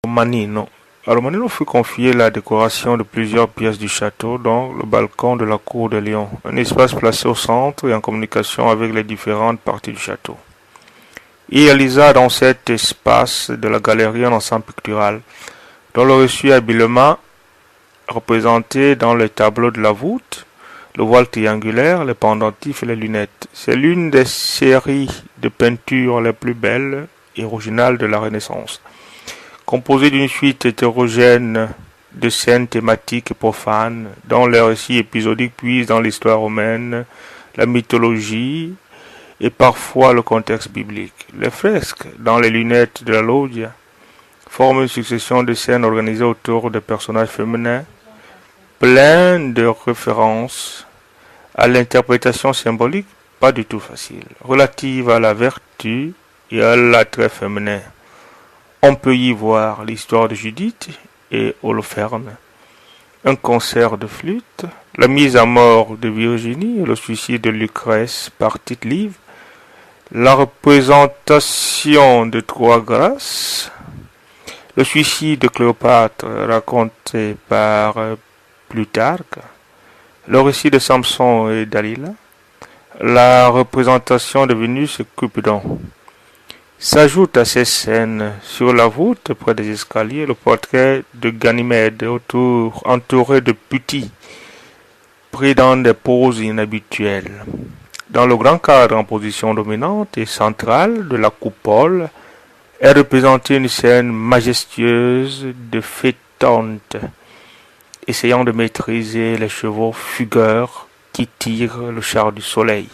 Romanino. À Romanino fut confiée la décoration de plusieurs pièces du château, dont le balcon de la cour de Lyon, un espace placé au centre et en communication avec les différentes parties du château. Il réalisa dans cet espace de la galerie un ensemble pictural, dont le reçu habilement représenté dans le tableau de la voûte, le voile triangulaire, les pendentifs et les lunettes. C'est l'une des séries de peintures les plus belles et originales de la Renaissance. Composée d'une suite hétérogène de scènes thématiques et profanes, dont les récits épisodiques puisent dans l'histoire romaine, la mythologie et parfois le contexte biblique. Les fresques, dans les lunettes de la loggia, forment une succession de scènes organisées autour de personnages féminins, pleins de références à l'interprétation symbolique, pas du tout facile, relative à la vertu et à l'attrait féminin. On peut y voir l'histoire de Judith et Holoferne, un concert de flûte, la mise à mort de Virginie et le suicide de Lucrèce par Tite-Live, la représentation de Trois Grâces, le suicide de Cléopâtre raconté par Plutarque, le récit de Samson et Dalila, la représentation de Vénus et Cupidon. S'ajoute à ces scènes, sur la voûte, près des escaliers, le portrait de Ganymède, entouré de putti, pris dans des poses inhabituelles. Dans le grand cadre en position dominante et centrale de la coupole, est représentée une scène majestueuse de Phétonte, essayant de maîtriser les chevaux fugueurs qui tirent le char du soleil.